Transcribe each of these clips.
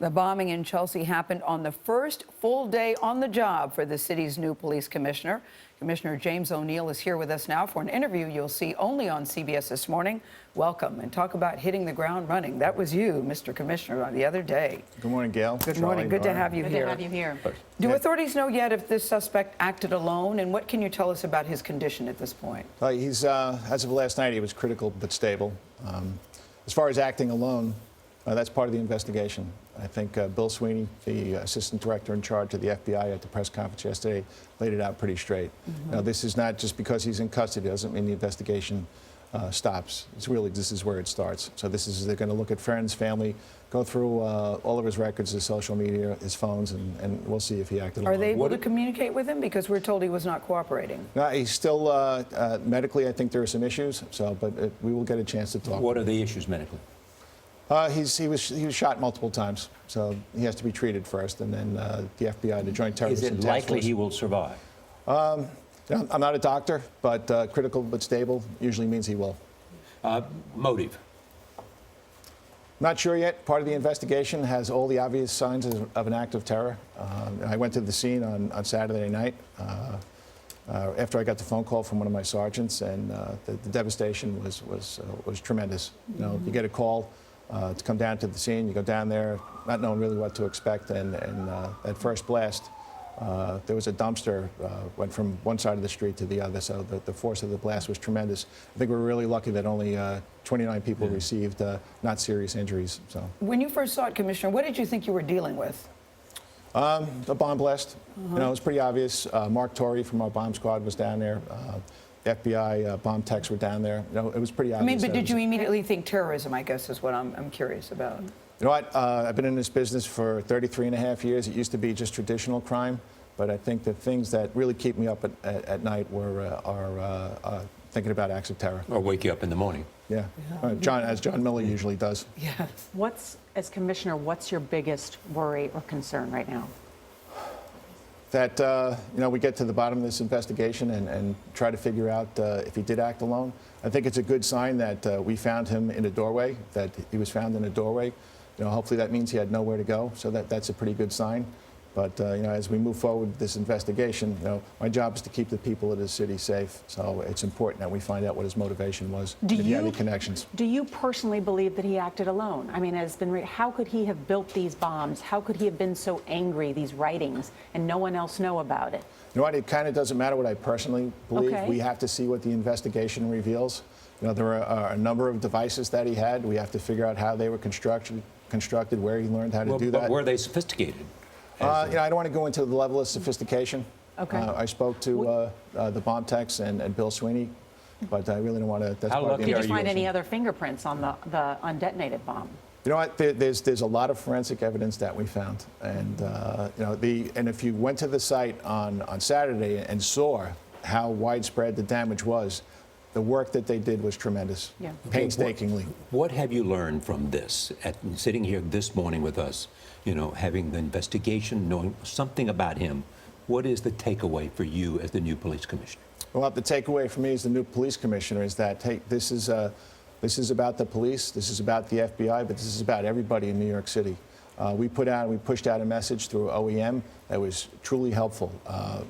The bombing in Chelsea happened on the first full day on the job for the city's new police commissioner. Commissioner James O'Neill is here with us now for an interview you'll see only on CBS This Morning. Welcome, and talk about hitting the ground running. That was you, Mr. Commissioner, the other day. Good morning, Gail. Good morning. Good to have you here. Good to have you here. Do authorities know yet if this suspect acted alone, and what can you tell us about his condition at this point? He's, as of last night, he was critical but stable. As far as acting alone, that's part of the investigation. I think Bill Sweeney, the assistant director in charge of the FBI at the press conference yesterday, laid it out pretty straight. Now, this is not just because he's in custody, doesn't mean the investigation stops. It's really, this is where it starts. So this is, they're going to look at friends, family, go through all of his records, his social media, his phones, and we'll see if he acted alone. Are they able to communicate with him? Because we're told he was not cooperating. No, he's still, medically, I think there are some issues, so, but we will get a chance to talk. What are the issues medically? He was shot multiple times, so he has to be treated first, and then the FBI, the Joint Terrorism Task Force. Is it likely he will survive? I'm not a doctor, but critical but stable usually means he will. Motive? Not sure yet. Part of the investigation has all the obvious signs of an act of terror. I went to the scene on Saturday night after I got the phone call from one of my sergeants, and the devastation was tremendous. You know, you get a call to come down to the scene, you go down there not knowing really what to expect, and at first blast, there was a dumpster, went from one side of the street to the other, so the force of the blast was tremendous. I think we were really lucky that only 29 people received not serious injuries. So, when you first saw it, Commissioner, what did you think you were dealing with? A bomb blast. You know, it was pretty obvious. Mark Torrey from our bomb squad was down there. FBI bomb techs were down there. You know, it was pretty obvious. I mean, but did you immediately think terrorism, I guess, is what I'm curious about. You know what? I've been in this business for 33 and a half years. It used to be just traditional crime, but I think the things that really keep me up at night are thinking about acts of terror. Or wake you up in the morning. Yeah, as John Miller usually does. Yes. As commissioner, what's your biggest worry or concern right now? That you know, we get to the bottom of this investigation and try to figure out if he did act alone. I think it's a good sign that we found him in a doorway, that he was found in a doorway. You know, hopefully that means he had nowhere to go, so that's a pretty good sign. But you know, as we move forward with this investigation, you know, my job is to keep the people of the city safe. So it's important that we find out what his motivation was. If he had any connections. Do you personally believe that he acted alone? I mean, how could he have built these bombs? How could he have been so angry, these writings, and no one else know about it? You know what? It kind of doesn't matter what I personally believe. Okay. We have to see what the investigation reveals. You know, there are a number of devices that he had. We have to figure out how they were constructed, where he learned how to do that. But were they sophisticated? You know, I don't want to go into the level of sophistication. Okay. I spoke to the bomb techs and Bill Sweeney, but I really don't want to. How lucky Did you find any other fingerprints on the undetonated bomb? You know what? There's a lot of forensic evidence that we found, and you know, and if you went to the site on Saturday and saw how widespread the damage was, the work that they did was tremendous, painstakingly. What have you learned from this, sitting here this morning with us, you know, having the investigation, knowing something about him? What is the takeaway for you as the new police commissioner? Well, the takeaway for me as the new police commissioner is that, hey, this is about the police, this is about the FBI, but this is about everybody in New York City. We pushed out a message through OEM that was truly helpful.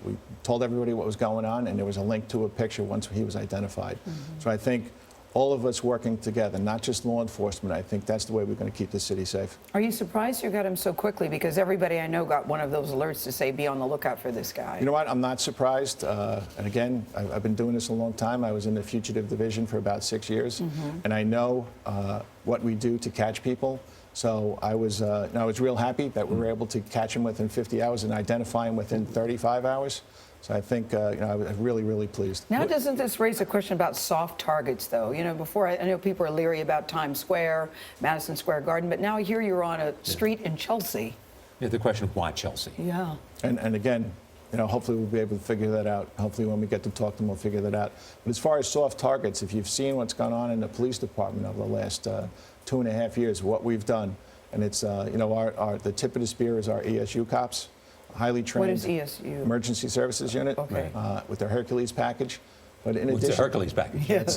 We told everybody what was going on, and there was a link to a picture once he was identified. So I think all of us working together, not just law enforcement, I think that's the way we're going to keep the city safe. Are you surprised you got him so quickly? Because everybody I know got one of those alerts to say, be on the lookout for this guy. You know what? I'm not surprised. And again, I've been doing this a long time. I was in the fugitive division for about 6 years, and I know what we do to catch people. So I was real happy that we were able to catch him within 50 hours and identify him within 35 hours. So I think, you know, I was really, really pleased. Now, doesn't this raise a question about soft targets, though? You know, before, I know people are leery about Times Square, Madison Square Garden, but now here you're on a street in Chelsea. Yeah, the question, why Chelsea? Yeah. And again, you know, hopefully we'll be able to figure that out. Hopefully when we get to talk to them, we'll figure that out. But as far as soft targets, if you've seen what's gone on in the police department over the last 2.5 years, what we've done, and it's, you know, the tip of the spear is our ESU cops. Highly trained. What is ESU? Emergency Services Unit. Okay. With their Hercules package. But in What's addition, the Hercules package? It's,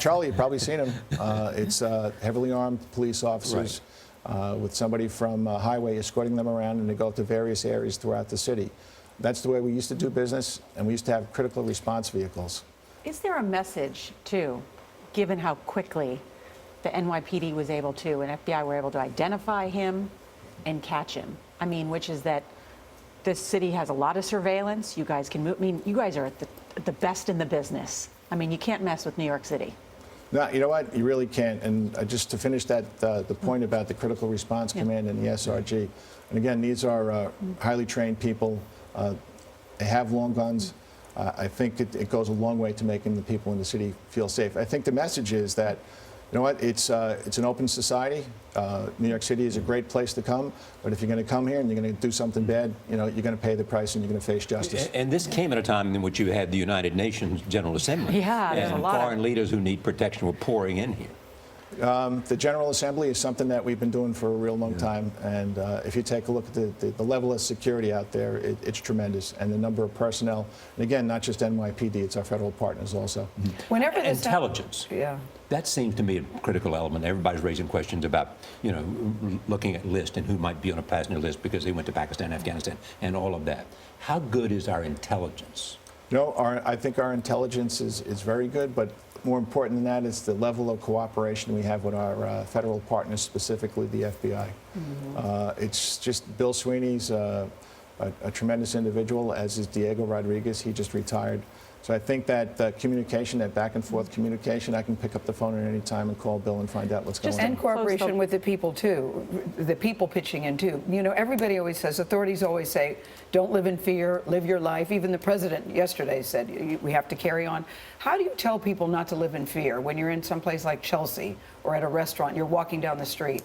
Charlie, you've probably seen them. It's heavily armed police officers. with somebody from Highway escorting them around and they go to various areas throughout the city. That's the way we used to do business, and we used to have critical response vehicles. Is there a message, too, given how quickly the NYPD was able to, and FBI were able to identify him and catch him? I mean, which is that this city has a lot of surveillance. You guys can move. I mean, you guys are at the best in the business. I mean, you can't mess with New York City. No, you know what? You really can't. And just to finish that, the point about the Critical Response Command and the SRG, and again, these are highly trained people. They have long guns. I think it goes a long way to making the people in the city feel safe. I think the message is that, you know what, it's an open society. New York City is a great place to come, but if you're going to come here and you're going to do something bad, you know, you're going to pay the price and you're going to face justice. And this came at a time in which you had the United Nations General Assembly. Yeah, there's and a lot of foreign leaders who need protection were pouring in here. The General Assembly is something that we've been doing for a real long time, and if you take a look at the level of security out there, it's tremendous, and the number of personnel, and again, not just NYPD, it's our federal partners also. Whenever this Intelligence. yeah. That seems to me a critical element. Everybody's raising questions about, you know, looking at lists and who might be on a passenger list because they went to Pakistan, Afghanistan, and all of that. How good is our intelligence? You know, I think our intelligence is very good, but more important than that is the level of cooperation we have with our federal partners, specifically the FBI. It's just Bill Sweeney's a tremendous individual, as is Diego Rodriguez. He just retired. So I think that communication, that back and forth communication, I can pick up the phone at any time and call Bill and find out what's going on. And cooperation with the people, too, the people pitching in, too. You know, everybody always says, authorities always say, don't live in fear, live your life. Even the president yesterday said, we have to carry on. How do you tell people not to live in fear when you're in someplace like Chelsea or at a restaurant, you're walking down the street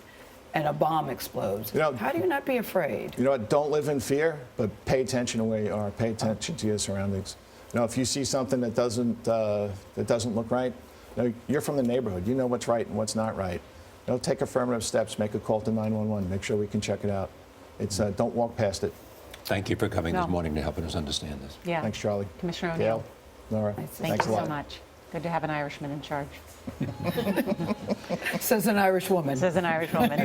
and a bomb explodes? You know, how do you not be afraid? You know what, don't live in fear, but pay attention to where you are. Pay attention to your surroundings. You know, if you see something that doesn't look right, you know, you're from the neighborhood. You know what's right and what's not right. You know, take affirmative steps. Make a call to 911. Make sure we can check it out. It's don't walk past it. Thank you for coming this morning to helping us understand this. Yeah. Thanks, Charlie. Commissioner Gail, O'Neill. Nora, Thank thanks you a lot. so much. Good to have an Irishman in charge. Says an Irish woman. Says an Irish woman.